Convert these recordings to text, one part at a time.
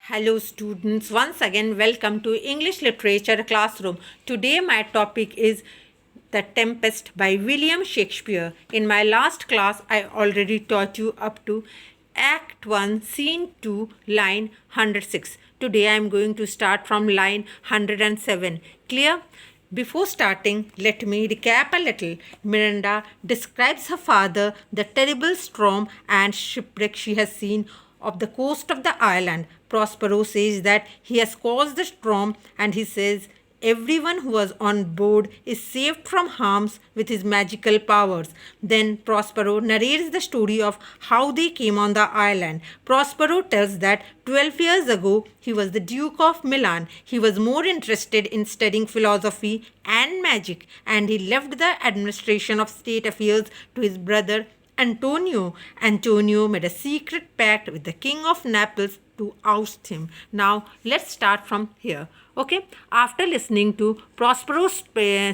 Hello students, once again welcome to English Literature Classroom. Today my topic is The Tempest by William Shakespeare. In my last class I already taught you up to Act 1, Scene 2, line 106. Today I am going to start from line 107. Clear? Before starting, let me recap a little. Miranda describes her father, the terrible storm and shipwreck she has seen of the coast of the island. Prospero says that he has caused the storm, and he says everyone who was on board is saved from harms with his magical powers. Then Prospero narrates the story of how they came on the island. Prospero tells that 12 years ago he was the Duke of Milan. He was more interested in studying philosophy and magic, and he left the administration of state affairs to his brother Antonio. Antonio made a secret pact with the king of Naples to oust him. Now let's start from here. Okay, after listening to Prospero's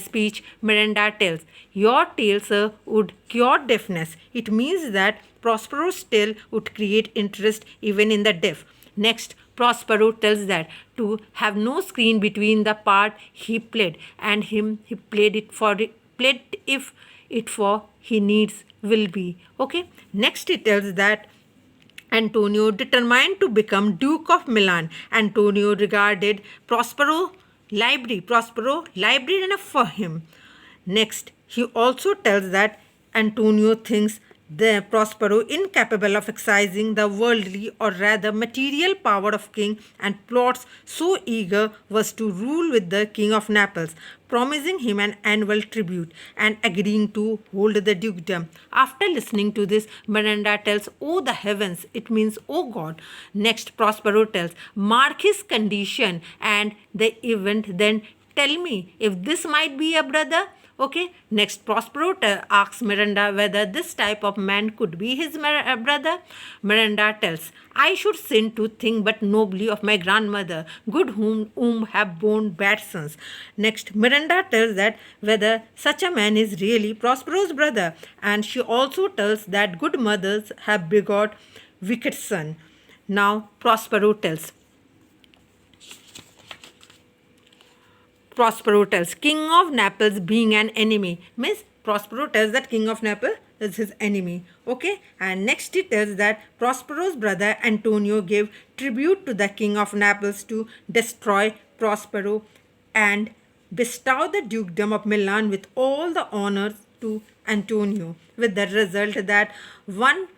speech, Miranda tells, "Your tale, sir, would cure deafness." It means that Prospero's tale would create interest even in the deaf. Next, Prospero tells that to have no screen between the part he played and him, he played if it for he needs will be. Okay. Next, it tells that Antonio determined to become Duke of Milan. Antonio regarded Prospero library enough for him. Next, he also tells that Antonio thinks the Prospero incapable of exercising the worldly or rather material power of king, and plots so eager was to rule with the king of Naples, promising him an annual tribute and agreeing to hold the dukedom. After listening to this, Miranda tells, "Oh the heavens," it means "oh God." Next, Prospero tells, "Mark his condition and the event, then tell me if this might be a brother." Okay. Next, Prospero asks Miranda whether this type of man could be his brother. Miranda tells, "I should sin to think but nobly of my grandmother, good whom have borne bad sons." Next, Miranda tells that whether such a man is really Prospero's brother, and she also tells that good mothers have begot wicked son. Now, Prospero tells, King of Naples being an enemy. Means Prospero tells that King of Naples is his enemy. Okay. And next it tells that Prospero's brother Antonio gave tribute to the King of Naples to destroy Prospero and bestow the dukedom of Milan with all the honors to Antonio, with the result that one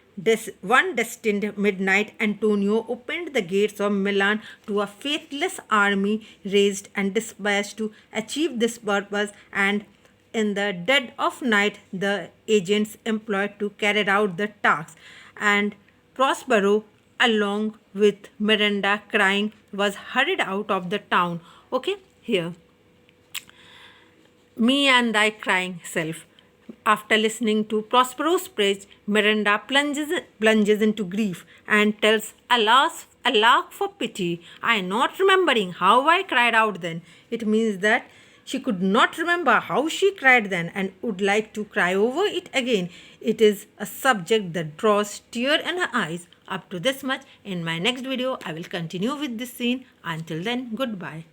destined midnight, Antonio opened the gates of Milan to a faithless army raised and dispatched to achieve this purpose, and in the dead of night the agents employed to carry out the task, and Prospero, along with Miranda crying, was hurried out of the town. Okay, here. Me and thy crying self. After listening to Prospero's praise, Miranda plunges into grief and tells, "Alas, alack for pity, I am not remembering how I cried out then." It means that she could not remember how she cried then and would like to cry over it again. It is a subject that draws tear in her eyes. Up to this much. In my next video, I will continue with this scene. Until then, goodbye.